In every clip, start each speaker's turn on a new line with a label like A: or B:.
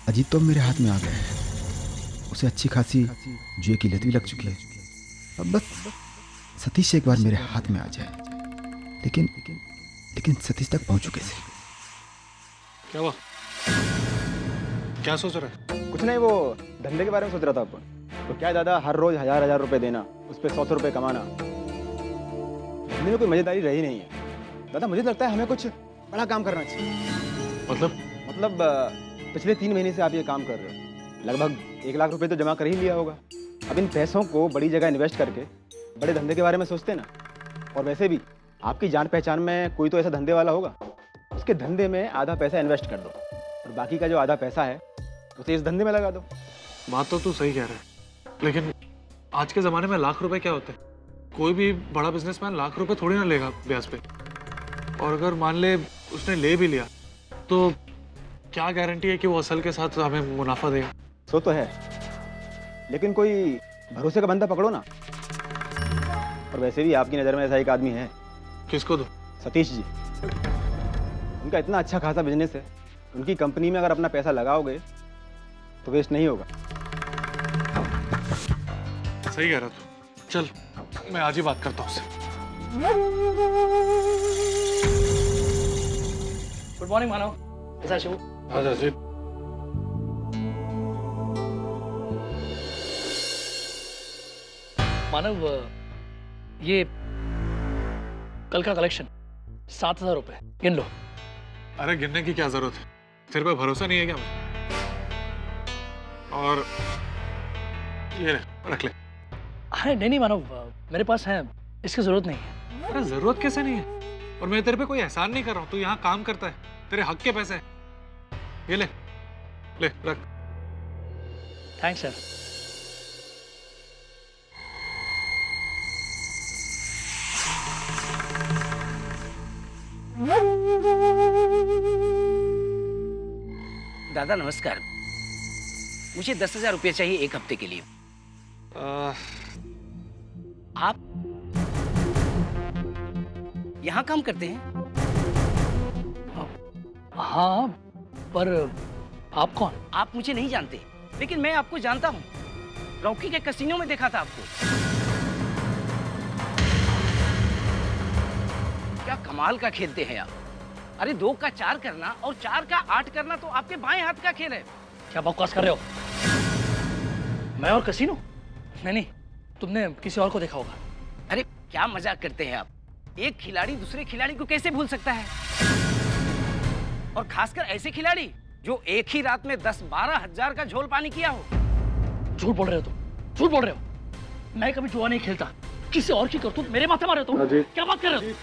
A: अजीत तो मेरे हाथ में आ गया है। उसे अच्छी खासी जुए की लत भी लग चुकी है। अब बस सतीश एक बार मेरे हाथ में आ जाए। लेकिन लेकिन सतीश तक पहुंचू कैसे?
B: क्या हुआ? क्या सोच रहा है?
C: कुछ नहीं, वो धंधे के बारे में सोच रहा था अपन। तो क्या है दादा, हर रोज हजार हजार रुपए देना, उस पर 100 रुपए कमाना, धंधे में कोई मजेदारी रही नहीं है दादा। मुझे लगता है हमें कुछ बड़ा काम करना चाहिए। मतलब पिछले 3 महीने से आप ये काम कर रहे हो, लगभग 1 लाख रुपए तो जमा कर ही लिया होगा। अब इन पैसों को बड़ी जगह इन्वेस्ट करके बड़े धंधे के बारे में सोचते ना। और वैसे भी आपकी जान पहचान में कोई तो ऐसा धंधे वाला होगा, उसके धंधे में आधा पैसा इन्वेस्ट कर दो और बाकी का जो आधा पैसा है उसे इस धंधे में लगा दो।
B: बात तो तू सही कह रहा है, लेकिन आज के जमाने में लाख रुपए क्या होते हैं? कोई भी बड़ा बिजनेसमैन लाख रुपए थोड़ी ना लेगा ब्याज पे। और अगर मान ले उसने ले भी लिया तो क्या गारंटी है कि वो असल के साथ हमें मुनाफा देगा?
C: सो तो है, लेकिन कोई भरोसे का बंदा पकड़ो ना। और वैसे भी आपकी नज़र में ऐसा एक आदमी है।
B: किसको दो?
C: सतीश जी। उनका इतना अच्छा खासा बिजनेस है, उनकी कंपनी में अगर अपना पैसा लगाओगे तो वेस्ट नहीं होगा।
B: सही कह रहा तू। चल मैं आज ही बात करता हूँ उससे।
D: गुड मॉर्निंग मानव, कैसा शिव?
B: अच्छा जी।
D: मानव, ये कल का कलेक्शन 7,000 रुपए गिन लो।
B: अरे गिनने की क्या जरूरत है? तेरे पे भरोसा नहीं है क्या मुझे? और ये ले, रख ले।
D: अरे नहीं मानव, मेरे पास है, इसकी जरूरत नहीं है।
B: अरे जरूरत कैसे नहीं है? और मैं तेरे पे कोई एहसान नहीं कर रहा हूँ, तू यहाँ काम करता है, तेरे हक के पैसे हैं। ये ले ले, रख।
D: Thanks sir.
E: दादा नमस्कार, मुझे 10,000 रुपये चाहिए 1 हफ्ते के लिए। आप यहाँ काम करते हैं?
D: हाँ, पर आप कौन?
E: आप मुझे नहीं जानते, लेकिन मैं आपको जानता हूँ। रॉकी के कैसीनो में देखा था आपको। क्या कमाल का खेलते हैं आप। अरे 2 का 4 करना और 4 का 8 करना तो आपके बाएं हाथ का खेल है।
D: क्या बकवास कर रहे हो? मैं और कसीनो? नहीं, तुमने किसी और को देखा होगा।
E: अरे क्या मजाक करते हैं आप। एक खिलाड़ी दूसरे खिलाड़ी को कैसे भूल सकता है, और खासकर ऐसे खिलाड़ी जो एक ही रात में 10-12 हजार का झोल पानी किया हो।
D: झूठ बोल रहे हो तुम, झूठ बोल रहे हो। मैं कभी जुआ नहीं खेलता, किसी और की करतूत मेरे माथे मारे तुम। क्या बात कर रहे हो?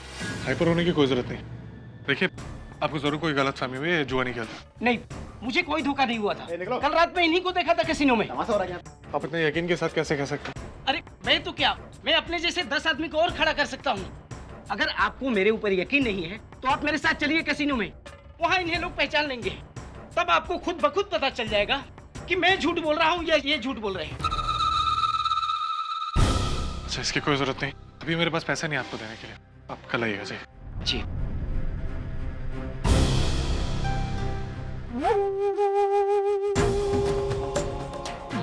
B: हाइपर होने की कोई जरूरत नहीं। देखिए, आपको जरूर कोई गलतफहमी हुई है, जुआ नहीं खेलता।
E: नहीं, मुझे कोई धोखा नहीं हुआ था। कल रात में इन्हीं को देखा था कैसीनो में।
B: आप इतने यकीन के साथ कैसे कह सकते हैं?
E: अरे मैं तो क्या, मैं अपने जैसे 10 आदमी को और खड़ा कर सकता हूँ। अगर आपको मेरे ऊपर यकीन नहीं है तो आप मेरे साथ चलिए कैसीनो में, वहाँ इन्हें लोग पहचान लेंगे। तब आपको खुद ब खुद पता चल जाएगा कि मैं झूठ बोल रहा हूँ या ये झूठ बोल रहे हैं।
B: अच्छा, इसकी कोई जरूरत नहीं, अभी मेरे पास पैसे नहीं आपको देने के लिए। आप कल आइएगा जी।
E: जी।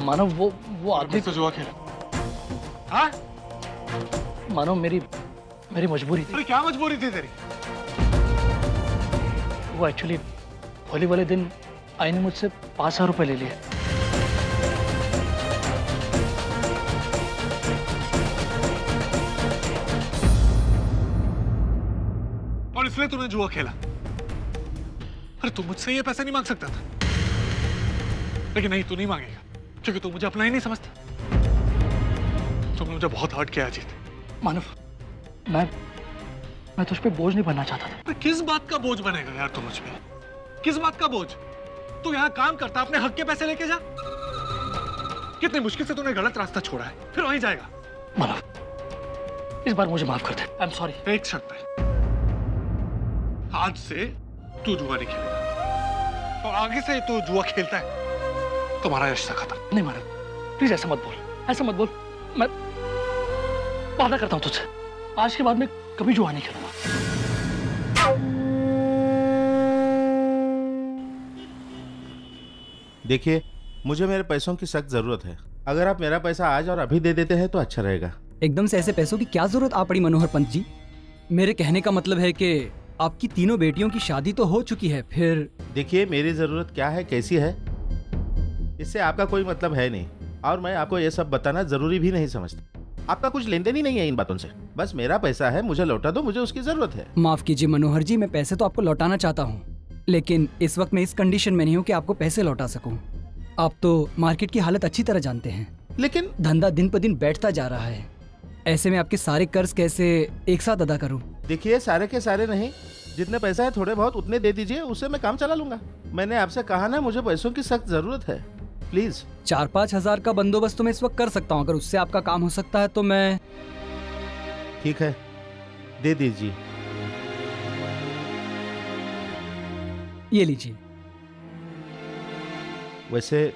D: मानव, वो आदमी
B: तो जुआ खेला। हाँ?
D: मानो मेरी मजबूरी थी।
B: अरे क्या मजबूरी थी तेरी?
D: वो एक्चुअली होली वाले दिन आई ने मुझसे 5,000 रुपए ले लिए।
B: और इसलिए तूने जुआ खेला? अरे तू मुझसे ये पैसे नहीं मांग सकता था। लेकिन नहीं, तू नहीं मांगेगा क्योंकि तू मुझे अपना ही नहीं समझता। तुमने मुझे बहुत हर्ट किया अजीत।
D: मानव, मैं तुझ पे बोझ नहीं बनना चाहता था।
B: तो किस बात का बोझ बनेगा यार तू मुझ पे? किस बात का बोझ? तू यहाँ काम करता, अपने हक के पैसे लेके जा। कितनी मुश्किल से तूने गलत रास्ता छोड़ा है, फिर वहीं जाएगा।
D: मानव, इस बार मुझे माफ कर दे। I am sorry.
B: एक शर्त है, आज से तू जुआ नहीं खेलेगा, और आगे से तू जुआ खेलता है तुम्हारा रिश्ता खत्म।
D: नहीं मानव, प्लीज ऐसा मत बोल, ऐसा मत बोल। मैं वादा करता हूँ तुझसे, आज के बाद मैं कभी जुआ नहीं खेलूंगा।
F: देखिए, मुझे मेरे पैसों की सख्त जरूरत है। अगर आप मेरा पैसा आज और अभी दे देते हैं तो अच्छा रहेगा।
G: एकदम से ऐसे पैसों की क्या जरूरत आ पड़ी मनोहर पंत जी? मेरे कहने का मतलब है कि आपकी तीनों बेटियों की शादी तो हो चुकी है, फिर
F: देखिए, मेरी जरूरत क्या है, कैसी है, इससे आपका कोई मतलब है नहीं, और मैं आपको ये सब बताना जरूरी भी नहीं समझता। आपका कुछ लेन देन ही नहीं है इन बातों से। बस मेरा पैसा है, मुझे लौटा दो, मुझे उसकी जरूरत है।
G: माफ कीजिए मनोहर जी, मैं पैसे तो आपको लौटाना चाहता हूँ, लेकिन इस वक्त मैं इस कंडीशन में नहीं हूँ कि आपको पैसे लौटा सकूं। आप तो मार्केट की हालत अच्छी तरह जानते हैं,
F: लेकिन
G: धंधा दिन पर दिन बैठता जा रहा है। ऐसे में आपके सारे कर्ज कैसे एक साथ अदा करूं?
F: देखिए, सारे के सारे नहीं, जितने पैसा है थोड़े बहुत उतने दे दीजिए, उससे मैं काम चला लूंगा। मैंने आपसे कहा ना, मुझे पैसों की सख्त जरूरत है, प्लीज।
G: 4-5 हजार का बंदोबस्त तो मैं इस वक्त कर सकता हूँ। अगर उससे आपका काम हो सकता है तो मैं।
F: ठीक है, दे दीजिए।
G: ये लीजिए।
F: वैसे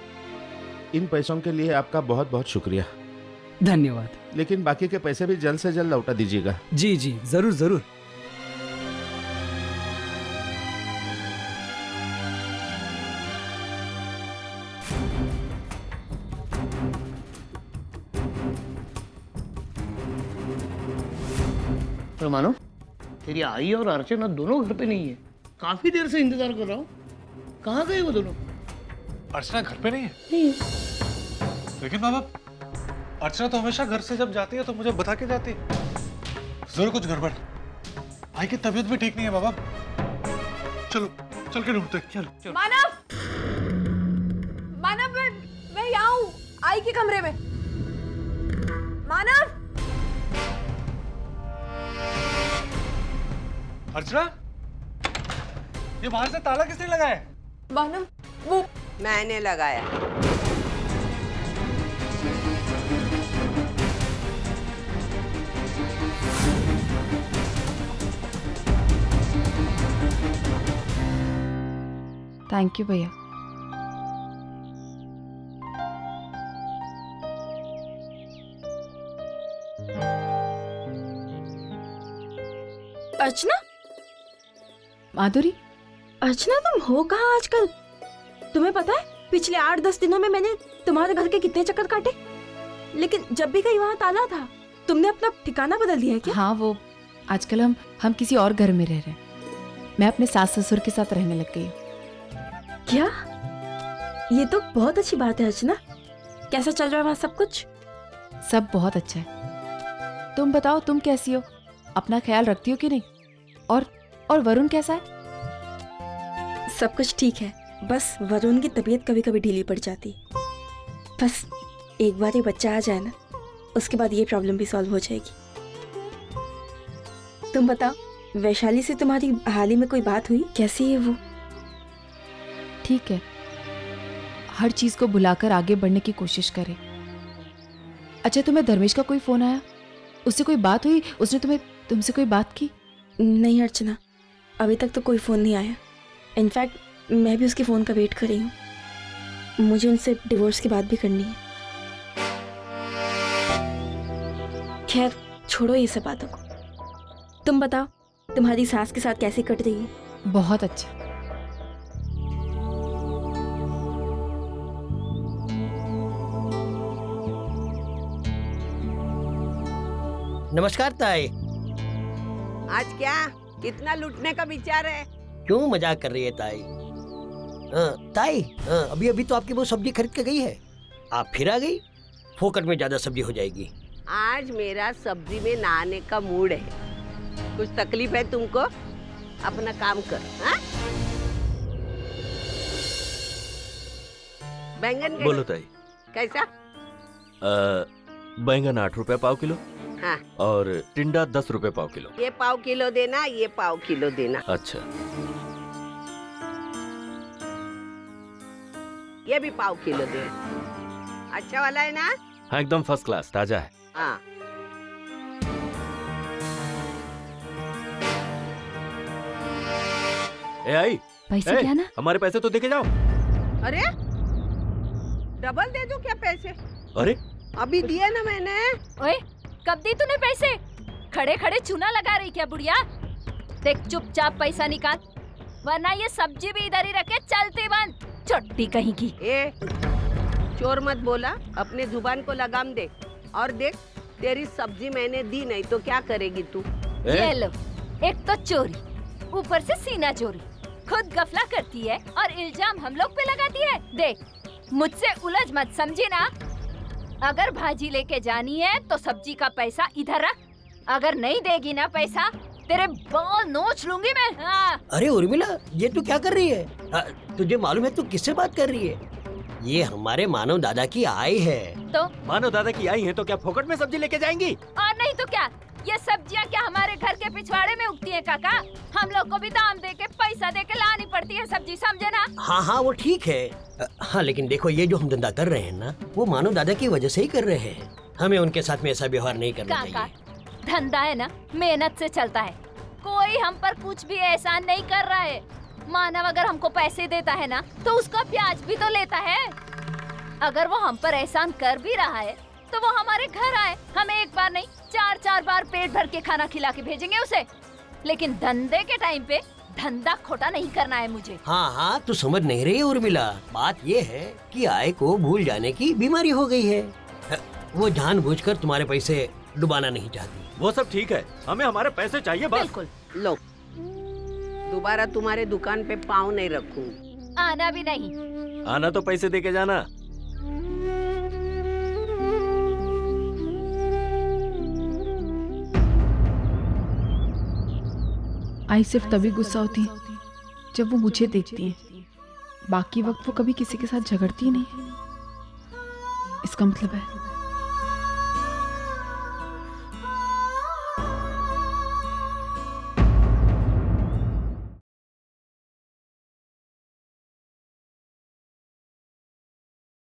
F: इन पैसों के लिए आपका बहुत बहुत शुक्रिया।
G: धन्यवाद।
F: लेकिन बाकी के पैसे भी जल्द से जल्द लौटा दीजिएगा।
G: जी जी, जरूर जरूर।
E: तो मानो तेरी आई और अर्चना दोनों घर पे नहीं है। काफी देर से इंतजार कर रहा हूँ, कहाँ गए वो दोनों?
B: अर्चना घर पे नहीं है?
E: नहीं।
B: लेकिन बाबा, अर्चना तो हमेशा घर से जब जाती है तो मुझे बता के जाती है। जरूर कुछ गड़बड़। आई की तबीयत भी ठीक नहीं है बाबा। चलो चल के ढूंढते। चलो।
H: मानव, मानव, मैं यहाँ हूँ, आई के कमरे में। मानव,
B: अर्चना, ये बाहर से ताला किसने लगाया?
H: मानव, वो
I: मैंने लगाया।
J: थैंक यू भैया।
H: अर्चना,
J: माधुरी,
H: अर्चना तुम हो कहाँ आजकल? तुम्हें पता है पिछले 8-10 दिनों में मैंने तुम्हारे घर के कितने चक्कर काटे, लेकिन जब भी गई वहाँ ताला था। तुमने अपना ठिकाना बदल दिया है क्या?
J: हाँ, वो आजकल हम किसी और घर में रह रहे हैं। मैं अपने सास ससुर के साथ रहने लग गई।
H: क्या? ये तो बहुत अच्छी बात है अर्चना। कैसा चल रहा है वहाँ सब कुछ?
J: सब बहुत अच्छा है। तुम बताओ, तुम कैसी हो? अपना ख्याल रखती हो कि नहीं? और वरुण कैसा है?
H: सब कुछ ठीक है, बस वरुण की तबीयत कभी कभी ढीली पड़ जाती है। बस एक बार ये बच्चा आ जाए ना, उसके बाद ये प्रॉब्लम भी सॉल्व हो जाएगी। तुम बताओ, वैशाली से तुम्हारी हाल ही में कोई बात हुई? कैसी है वो?
J: ठीक है, हर चीज को भुलाकर आगे बढ़ने की कोशिश करे। अच्छा, तुम्हें धर्मेश का कोई फोन आया? उससे कोई बात हुई? उसने तुमसे कोई बात की?
H: नहीं अर्चना, अभी तक तो कोई फोन नहीं आया। इनफैक्ट मैं भी उसके फोन का वेट कर रही हूँ। मुझे उनसे डिवोर्स की बात भी करनी है। खैर छोड़ो ये सब बातों को। तुम बताओ, तुम्हारी सास के साथ कैसे कट रही है?
J: बहुत अच्छा।
E: नमस्कार ताई।
I: आज क्या कितना लूटने का विचार है?
E: क्यों मजाक कर रही है ताई? ताई, अभी अभी तो आपकी वो सब्जी खरीद के गई है, आप फिर आ गई। फोकट में ज्यादा सब्जी हो जाएगी।
I: आज मेरा सब्जी में नहाने का मूड है। कुछ तकलीफ है तुमको? अपना काम कर। हाँ? बैंगन
K: बोलो ताई।
I: कैसा?
K: बैंगन 8 रुपए पाव किलो।
I: हाँ।
K: और टिंडा 10 रुपए पाव किलो।
I: ये पाव किलो देना, ये पाव किलो देना।
K: अच्छा।
I: ये भी पाव किलो देना। अच्छा वाला है ना?
K: हाँ, एकदम फर्स्ट क्लास, ताजा है।
I: हाँ।
K: ए आई,
J: पैसे क्या ना?
K: हमारे पैसे तो देके जाओ।
I: अरे डबल दे दूं क्या पैसे?
K: अरे
I: अभी दिए ना मैंने।
L: ओए, कब दी तूने पैसे? खड़े खड़े चूना लगा रही क्या बुढ़िया? देख, चुपचाप पैसा निकाल, वरना ये सब्जी भी इधर ही रखे चलती बंद। चट्टी कहीं की।
I: ए, चोर मत बोला, अपने जुबान को लगाम दे। और देख, तेरी सब्जी मैंने दी नहीं तो क्या करेगी तू?
L: ये लो, एक तो चोरी, ऊपर से सीना चोरी, खुद गफला करती है और इल्जाम हम लोग पे लगाती है। देख, मुझसे उलझ मत, समझी ना? अगर भाजी लेके जानी है तो सब्जी का पैसा इधर रख, अगर नहीं देगी ना पैसा तेरे बाल नोच लूंगी मैं। हाँ।
M: अरे उर्मिला, ये तू क्या कर रही है? तुझे मालूम है तू किससे बात कर रही है? ये हमारे मानव दादा की आई है।
L: तो
K: मानव दादा की आई है तो क्या फोकट में सब्जी लेके जाएंगी?
L: और नहीं तो क्या, ये सब्जियां क्या हमारे घर के पिछवाड़े में उगती है काका? हम लोग को भी दाम दे के पैसा दे के लानी पड़ती है सब्जी, समझे ना?
M: हाँ, वो ठीक है। हाँ, लेकिन देखो, ये जो हम धंधा कर रहे हैं ना, वो मानव दादा की वजह से ही कर रहे हैं। हमें उनके साथ में ऐसा व्यवहार नहीं करना चाहिए।
L: धंधा है ना, मेहनत से चलता है, कोई हम पर कुछ भी एहसान नहीं कर रहा है। मानव अगर हमको पैसे देता है ना तो उसका ब्याज भी तो लेता है। अगर वो हम पर एहसान कर भी रहा है तो वो हमारे घर आए, हमें एक बार नहीं 4-4 बार पेट भर के खाना खिला के भेजेंगे उसे। लेकिन धंधे के टाइम पे धंधा खोटा नहीं करना है मुझे।
M: हाँ, तू समझ नहीं रही उर्मिला। बात ये है कि आय को भूल जाने की बीमारी हो गई है। वो जानबूझकर तुम्हारे पैसे डुबाना नहीं चाहती।
K: वो सब ठीक है, हमें हमारे पैसे चाहिए बस।
I: बिल्कुल। लो, दोबारा तुम्हारे दुकान पे पाँव नहीं रखूंगी।
L: आना भी नहीं।
K: आना तो पैसे दे के जाना।
J: आई सिर्फ तभी गुस्सा होती है जब वो मुझे देखती है। बाकी वक्त वो कभी किसी के साथ झगड़ती ही नहीं। इसका मतलब है